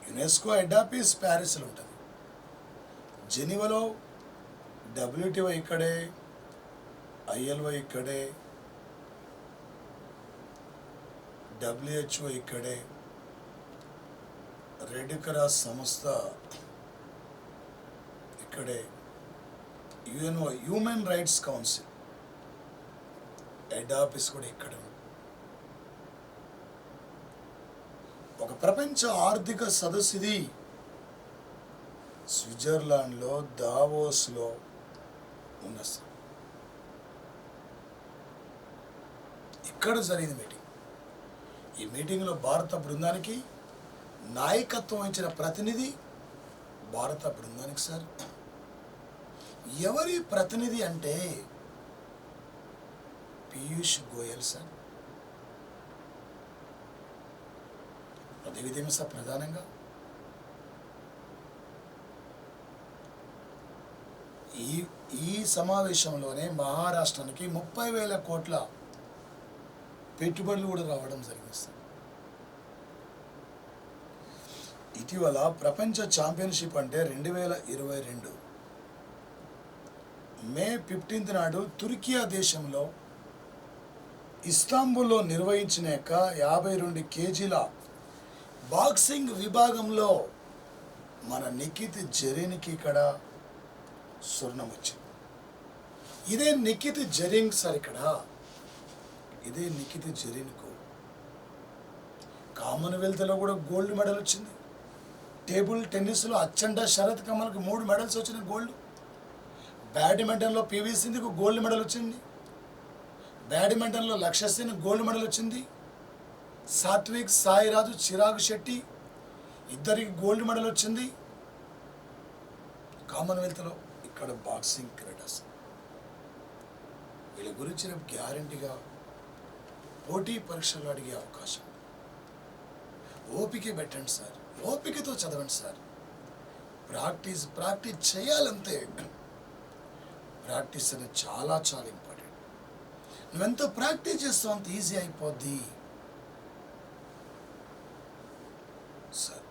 UNESCO head office ప్యారిస్లో ఉంటుంది. జెనీవాలో WTO ఇక్కడే, ILO ఇక్కడే, WHO ఇక్కడే, రెడ్ క్రాస్ సంస్థ ఇక్కడే, UNO human rights council head office కూడా ఇక్కడ. ఒక ప్రపంచ ఆర్థిక సదస్సు ఇది స్విట్జర్లాండ్లో దావోస్లో ఉన్న ఇక్కడ జరిగింది మీటింగ్. ఈ మీటింగ్లో భారత బృందానికి నాయకత్వం వహించిన ప్రతినిధి భారత బృందానికి సార్ ఎవరి ప్రతినిధి అంటే పీయూష్ గోయల్ సార్. అదేవిధంగా సార్ ప్రధానంగా ఈ సమావేశంలోనే మహారాష్ట్రానికి 30,000 కోట్ల పెట్టుబడులు కూడా రావడం జరిగింది సార్. ఇటీవల ప్రపంచ ఛాంపియన్షిప్ అంటే 2022 మే 15 నాడు తుర్కియా దేశంలో ఇస్తాంబుల్లో నిర్వహించిన 52 కేజీల బాక్సింగ్ విభాగంలో మన నిఖిత్ జరీన్కి ఇక్కడ స్వర్ణం వచ్చింది. ఇదే నిఖిత్ జరీన్ సార్ ఇక్కడ ఇదే నిఖిత్ జరీన్కు కామన్వెల్త్లో కూడా గోల్డ్ మెడల్ వచ్చింది. టేబుల్ టెన్నిస్లో అచ్చండా శరత్ కమల్కి 3 మెడల్స్ వచ్చినాయి గోల్డ్. బ్యాడ్మింటన్లో PV సింధుకు గోల్డ్ మెడల్ వచ్చింది. బ్యాడ్మింటన్లో లక్ష్య సేన్ గోల్డ్ మెడల్ వచ్చింది. సాత్విక్, సాయిరాజు, చిరాగ్ శెట్టి ఇద్దరికి గోల్డ్ మెడల్ వచ్చింది కామన్వెల్త్లో. ఇక్కడ బాక్సింగ్ క్రీడాస్ వీళ్ళ గురించి రేపు గ్యారంటీగా పోటీ పరీక్షలు అడిగే అవకాశం. ఓపిక పెట్టండి సార్, ఓపికతో చదవండి సార్. ప్రాక్టీస్ చేయాలంతే. ప్రాక్టీస్ అనేది చాలా చాలా ఇంపార్టెంట్. నువ్వెంత ప్రాక్టీస్ చేస్తావు అంత ఈజీ అయిపోద్ది సార్.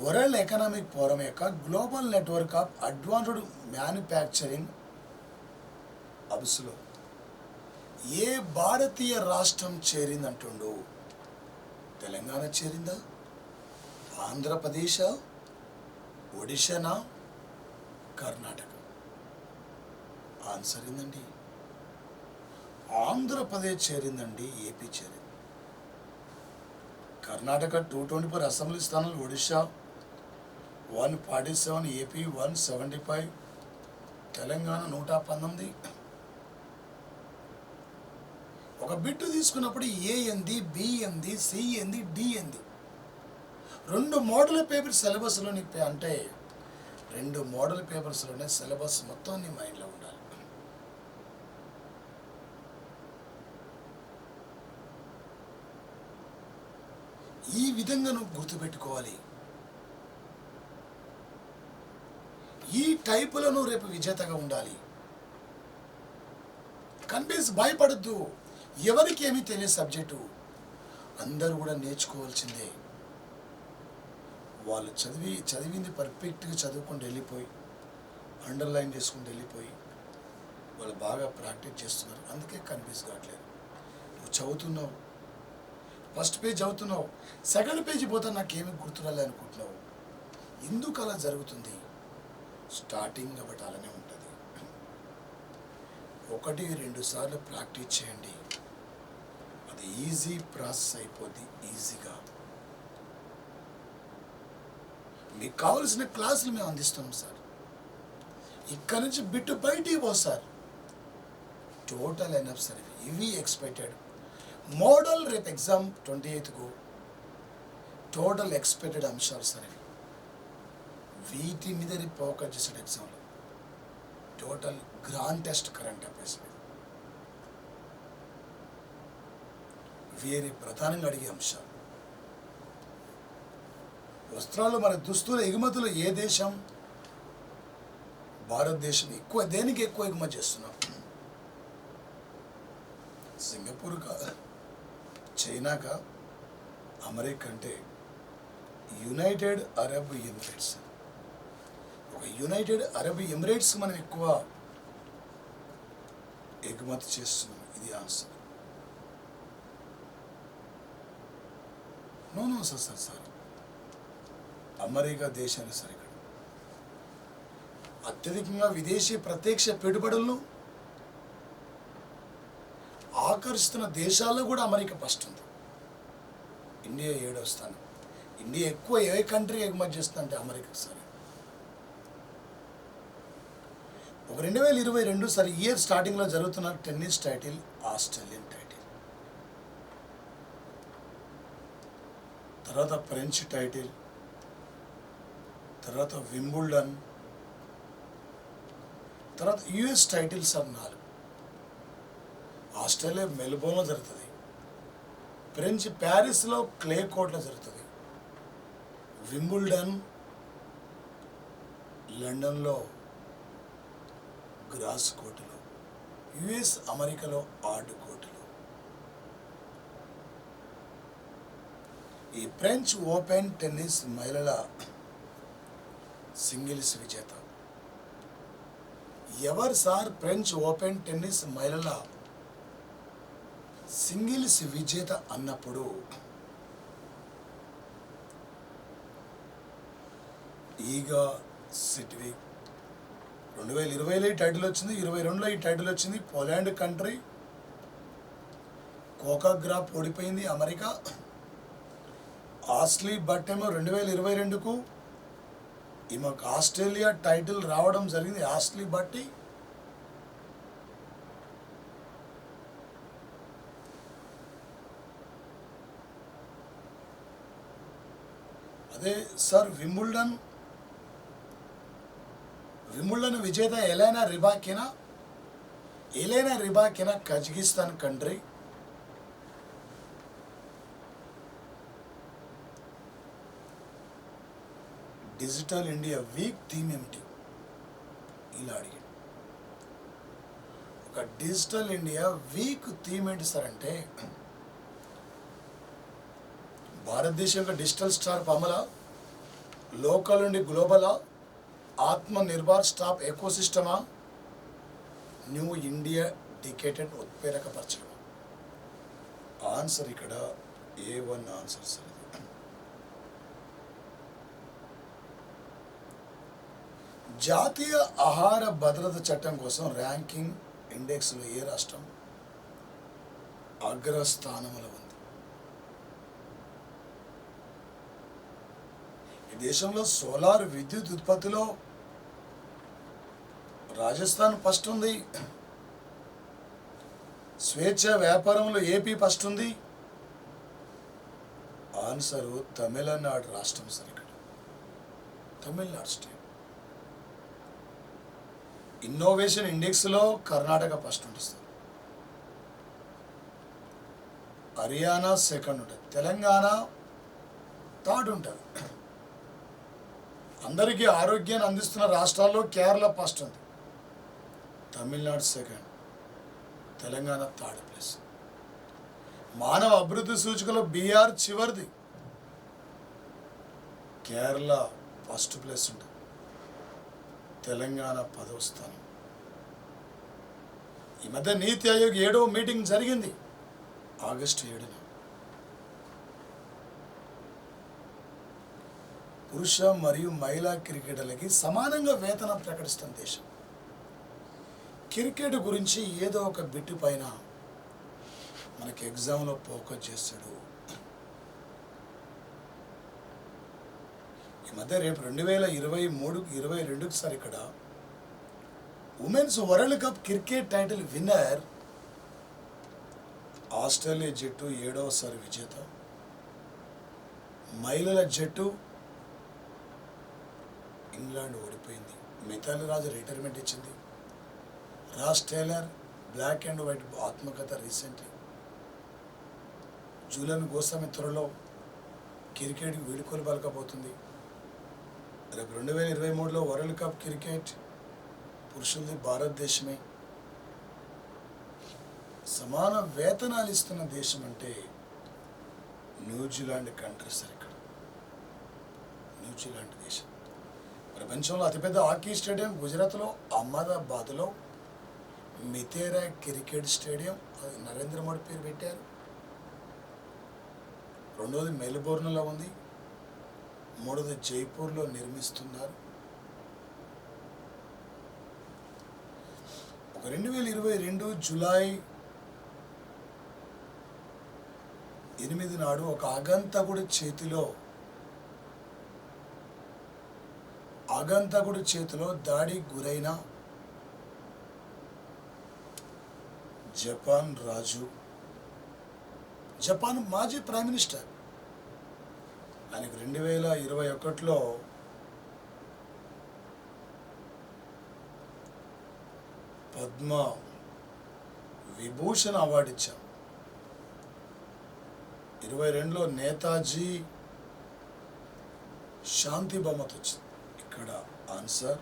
వరల్డ్ ఎకనామిక్ ఫోరం యొక్క Global Network of Advanced Manufacturing అబుస్లో ఏ భారతీయ రాష్ట్రం చేరిందంటుండు? తెలంగాణ చేరిందా? ఆంధ్రప్రదేశ్, ఒడిశానా, కర్ణాటక? ఆన్సర్ ఏందండి? ఆంధ్రప్రదేశ్ చేరిందండి. ఏపీ చేరింది. కర్ణాటక 224 అసెంబ్లీ స్థానాలు, ఒడిశా 147, ఏపీ 175, తెలంగాణ 119. ఒక బిట్టు తీసుకున్నప్పుడు ఏ ఏంది, బి ఏంది, సి ఏంది, డి ఏంది? 2 మోడల్ పేపర్ సిలబస్లోని అంటే 2 మోడల్ పేపర్స్లోనే సిలబస్ మొత్తం నీ మైండ్లో ఉండాలి. ఈ విధంగా నువ్వు గుర్తుపెట్టుకోవాలి. ఈ టైపులో నువ్వు రేపు విజేతగా ఉండాలి. కన్విన్స్ భయపడద్దు. ఎవరికి ఏమీ తెలియని సబ్జెక్టు అందరూ కూడా నేర్చుకోవాల్సిందే. వాళ్ళు చదివింది పర్ఫెక్ట్గా చదువుకుంటూ వెళ్ళిపోయి అండర్లైన్ చేసుకుంటూ వెళ్ళిపోయి వాళ్ళు బాగా ప్రాక్టీస్ చేస్తున్నారు. అందుకే కన్విన్స్ కావట్లేదు. నువ్వు చదువుతున్నావు, ఫస్ట్ పేజ్ చదువుతున్నావు, సెకండ్ పేజీ పోతే నాకేమీ గుర్తురాలే అనుకుంటున్నావు. ఎందుకు అలా జరుగుతుంది? స్టార్టింగ్ కాబట్టి అలానే ఉంటుంది. 1-2 సార్లు ప్రాక్టీస్ చేయండి. అది ఈజీ ప్రాసెస్ అయిపోద్ది ఈజీగా. మీకు కావాల్సిన క్లాసులు మేము అందిస్తున్నాం సార్. ఇక్కడ నుంచి బిట్టు బయటికి పో సార్. Total enough sir. ఇవి ఎక్స్పెక్టెడ్ మోడల్ రేపు ఎగ్జామ్ 28కు టోటల్ ఎక్స్పెక్టెడ్ అంశాలు సార్. వీటి మీద రేపు ఫోకస్ చేసాడు ఎగ్జామ్లో. Total grand test current affairs మీద వేరే ప్రధానంగా అడిగే అంశాలు. వస్త్రాలు, మన దుస్తుల ఎగుమతులు ఏ దేశం? భారతదేశం. దేనికి ఎక్కువ ఎగుమతి చేస్తున్నాం? సింగపూర్కా, చైనాకా, అమెరికా అంటే యునైటెడ్ అరబ్ ఎమిరేట్స్. ఒక యునైటెడ్ అరబ్ ఎమిరేట్స్ మనం ఎక్కువ ఎగుమతి చేస్తున్నాం. ఇది ఆన్సర్. నో సార్ అమెరికా దేశాన్ని సార్ ఇక్కడ అత్యధికంగా విదేశీ ప్రత్యక్ష పెట్టుబడులను ఆకర్షిస్తున్న దేశాల్లో కూడా అమెరికా ఫస్ట్ ఉంది. ఇండియా 7వ స్థానం. ఇండియా ఎక్కువ ఏ కంట్రీ ఎగుమతి చేస్తుందంటే అమెరికా సార్. ఒక 2022 సార్ ఇయర్ స్టార్టింగ్లో జరుగుతున్న టెన్నిస్ టైటిల్ ఆస్ట్రేలియన్ టైటిల్, తర్వాత ఫ్రెంచ్ టైటిల్, తర్వాత వింబుల్డన్, తర్వాత యుఎస్ టైటిల్ సార్ 4. ఆస్ట్రేలియా మెల్బోర్న్లో జరుగుతుంది, ఫ్రెంచ్ ప్యారిస్లో క్లే కోర్ట్లో జరుగుతుంది, వింబుల్డన్ లండన్లో గ్రాస్ కోర్టులో, యుఎస్ అమెరికాలో ఆర్డ్ కోర్టులో. ఈ ఫ్రెంచ్ ఓపెన్ టెన్నిస్ మహిళల సింగిల్స్ విజేత ఎవరు సార్? ఫ్రెంచ్ ఓపెన్ టెన్నిస్ మహిళల సింగిల్స్ విజేత అన్నప్పుడు ఈగా స్విటెక్ 2020లో ఈ టైటిల్ వచ్చింది, 2022లో ఈ టైటిల్ వచ్చింది. పోలాండ్ కంట్రీ కోకా గ్రాఫ్ ఓడిపోయింది అమెరికా. ఆస్లీ బట్ ఏమో 2022కు ఈమెకు ఆస్ట్రేలియా టైటిల్ రావడం జరిగింది. ఆస్లీ బట్టి అదే సార్ వింబుల్డన్ విజేత Elena Rybakina Kazakhstan country. Digital India Week theme ఏమిటి? ఇలా అడిగాడు. ఒక డిజిటల్ ఇండియా వీక్ థీమ్ ఏంటి సార్ అంటే, భారతదేశం యొక్క డిజిటల్ స్టార్ అమల, లోకల్ నుండి గ్లోబలా, ఆత్మ నిర్భర్ స్టాప్ ఎకోసిస్టమా, న్యూ ఇండియా డికేటెడ్ ఉత్ప్రేరకపరచడం. ఆన్సర్ ఇక్కడ A1 ఆన్సర్ సార్. జాతీయ ఆహార భద్రత చట్టం కోసం ర్యాంకింగ్ ఇండెక్స్లో ఏ రాష్ట్రం అగ్రస్థానంలో ఉంది? ఈ దేశంలో సోలార్ విద్యుత్ ఉత్పత్తిలో రాజస్థాన్ ఫస్ట్ ఉంది. స్వేచ్ఛ వ్యాపారంలో ఏపీ ఫస్ట్ ఉంది. ఆన్సరు తమిళనాడు రాష్ట్రం సార్. ఇక్కడ తమిళనాడు స్టేట్. ఇన్నోవేషన్ ఇండెక్స్లో కర్ణాటక ఫస్ట్ ఉంటుంది సార్. హర్యానా సెకండ్ ఉంటుంది, తెలంగాణ థర్డ్ ఉంటుంది. అందరికీ ఆరోగ్యాన్ని అందిస్తున్న రాష్ట్రాల్లో కేరళ ఫస్ట్ ఉంది, Tamil Nadu second, Telangana third place. మానవ అభివృద్ధి సూచికలో బీహార్ చివరిది, కేరళ ఫస్ట్ ప్లేస్ ఉంటుంది, తెలంగాణ 10వ స్థానం. ఈ మధ్య నీతి ఆయోగ్ 7వ మీటింగ్ జరిగింది ఆగస్టు 7న. పురుష మరియు మహిళా క్రికెటర్లకి సమానంగా వేతనం ప్రకటిస్తున్న దేశం. క్రికెట్ గురించి ఏదో ఒక బిట్టు పైన మనకి ఎగ్జామ్లో ఫోకస్ చేస్తాడు. ఈ మధ్య రేపు 2023-22కి సార్ ఇక్కడ women's world cup cricket title winner Australia జట్టు 7వసారి విజేత. మహిళల జట్టు ఇంగ్లాండ్ ఓడిపోయింది. మిథాలీ రాజ్ రిటైర్మెంట్ ఇచ్చింది. Ross Taylor black and white ఆత్మకథ రీసెంట్లీ. జూలన్ గోస్వామి త్వరలో క్రికెట్కి వీడుకోలు పలకపోతుంది. రేపు 2023లో వరల్డ్ కప్ క్రికెట్ పురుషులది భారతదేశమే. సమాన వేతనాలు ఇస్తున్న దేశం అంటే న్యూజిలాండ్ కంట్రీ సార్. ఇక్కడ న్యూజిలాండ్ దేశం. ప్రపంచంలో అతిపెద్ద హాకీ స్టేడియం గుజరాత్లో అహ్మదాబాద్లో మితేరా క్రికెట్ స్టేడియం, అది నరేంద్ర మోడీ పేరు పెట్టారు. రెండవది మెల్బోర్న్లో ఉంది. మూడవది జైపూర్లో నిర్మిస్తున్నారు. ఒక 2022 జూలై 8 నాడు ఒక ఆగంతకుడి చేతిలో దాడి గురైన జపాన్ మాజీ ప్రైమ్ మినిస్టర్, ఆయనకు 2021లో పద్మ విభూషణ్ అవార్డు ఇచ్చాం. 22లో నేతాజీ శాంతి బహుమతి వచ్చింది. ఇక్కడ ఆన్సర్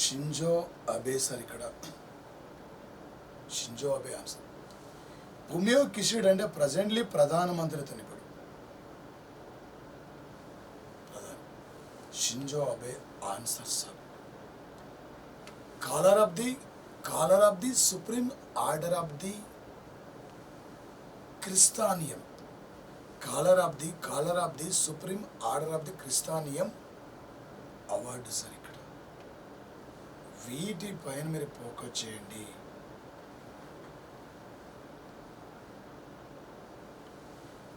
షింజో అబే సార్. ఇక్కడ Shinzo Abe answer. Fumio Kishida అంటే ప్రజెంట్లీ ప్రధానమంత్రి అతను. ఇప్పుడు Shinzo Abe answer sir. Collar of the supreme order of the chrysanthemum. Collar of the supreme order of the chrysanthemum award sir. ఇక్కడ వీటి పైన మీరు focus చేయండి.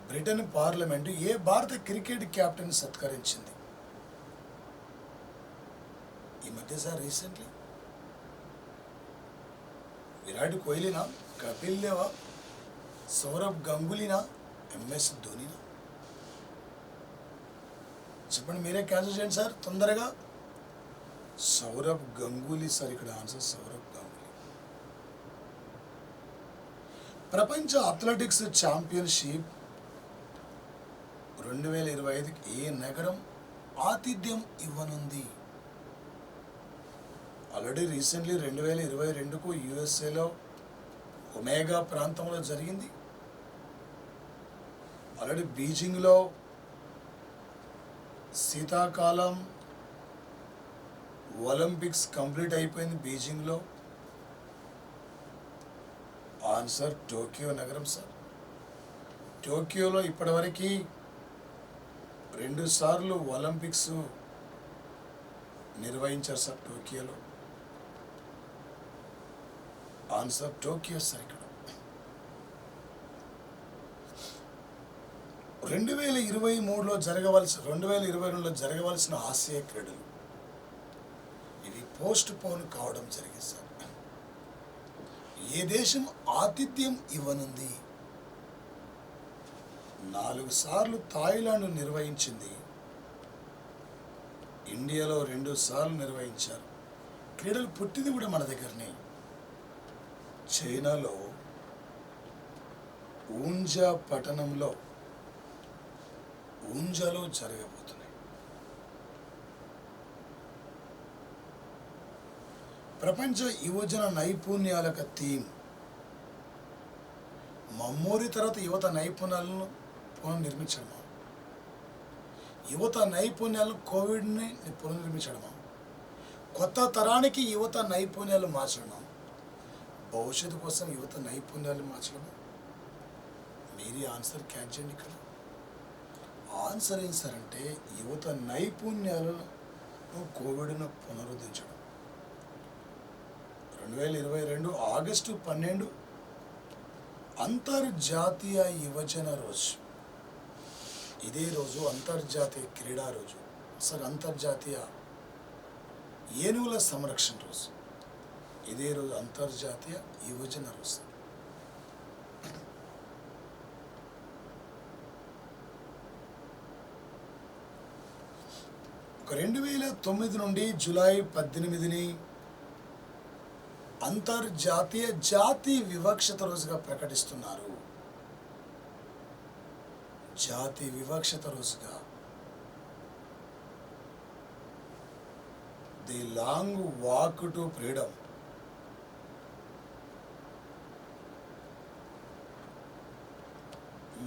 బ్రిటన్ పార్లమెంటు ఏ భారత క్రికెట్ కెప్టెన్ సత్కరించింది ఈ మధ్య సార్? రీసెంట్లీ విరాట్ కోహ్లీనా, కపిల్ దేవా, సౌరవ్ గంగూలీనా, MS ధోనీనా? చెప్పండి, మీరే క్యాన్సిల్ చేయండి సార్ తొందరగా. సౌరవ్ గంగూలీ సార్. ఇక్కడ ఆన్సర్ సౌరవ్ గంగూలీ. ప్రపంచ అథ్లెటిక్స్ ఛాంపియన్షిప్ 2025కి ఏ నగరం ఆతిథ్యం ఇవ్వనుంది? ఆల్రెడీ రీసెంట్లీ 2022కు యుఎస్ఏలో ఒమేగా ప్రాంతంలో జరిగింది. ఆల్రెడీ బీజింగ్లో శీతాకాలం ఒలింపిక్స్ కంప్లీట్ అయిపోయింది. బీజింగ్లో ఆన్సర్ టోక్యో నగరం సార్. టోక్యోలో ఇప్పటివరకు 2 సార్లు ఒలింపిక్స్ నిర్వహించారు సార్ టోక్యోలో. Answer Tokyo sir. ఇక్కడ 2022లో జరగవలసిన ఆసియా క్రీడలు ఇవి పోస్ట్ పోన్ కావడం జరిగింది సార్. ఏ దేశం ఆతిథ్యం ఇవ్వనుంది? 4 సార్లు థాయిలాండ్ నిర్వహించింది. ఇండియాలో 2 సార్లు నిర్వహించారు. క్రీడలు పుట్టింది కూడా మన దగ్గరనే. చైనాలో ఊంజా పట్టణంలో ఊంజాలో జరగబోతున్నాయి. ప్రపంచ యువజన నైపుణ్యాలకు థీమ్ మమ్మూరి తర్వాత యువత నైపుణ్యాలను పునర్నిర్మించడమా? యువత నైపుణ్యాలను కోవిడ్ని పునర్నిర్మించడమా? కొత్త తరానికి యువత నైపుణ్యాలు మార్చడమా? భవిష్యత్తు కోసం యువత నైపుణ్యాలు మార్చడమా? మీరే ఆన్సర్ క్యాచ్ చేయండి. ఇక్కడ ఆన్సర్ ఏం సార్ అంటే యువత నైపుణ్యాలను కోవిడ్ను పునరుద్ధరించడం. 2022 ఆగస్టు 12 అంతర్జాతీయ యువజన రోజు. ఇదే రోజు అంతర్జాతీయ క్రీడా రోజు సార్. అంతర్జాతీయ ఏనుగుల సంరక్షణ రోజు. ఇదే రోజు అంతర్జాతీయ యువజన రోజు. 2009 నుండి జూలై 18ని అంతర్జాతీయ జాతి వివక్షత రోజుగా ప్రకటిస్తున్నారు. జాతి వివక్షత రోజుగా. The long walk to freedom.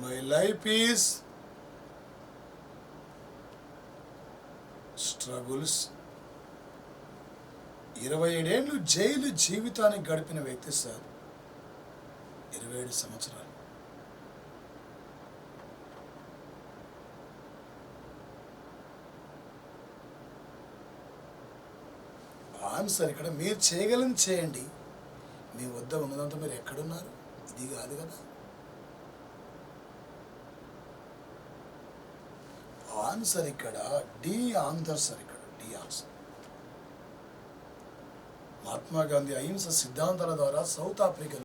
My life is struggles. 27 ఏళ్ళు జైలు జీవితాన్ని గడిపిన వ్యక్తి సార్. 27 సంవత్సరాలు. ఆన్సర్ ఇక్కడ మీరు చేయగలని చేయండి. మీ వద్ద ఉన్నదంతా మీరు ఎక్కడున్నారు? ఇది కాదు కదా. ఆన్సర్ ఇక్కడ డి ఆన్సర్ సార్. ఇక్కడ డి ఆన్సర్. మహాత్మా గాంధీ అహింస సిద్ధాంతాల ద్వారా సౌత్ ఆఫ్రికా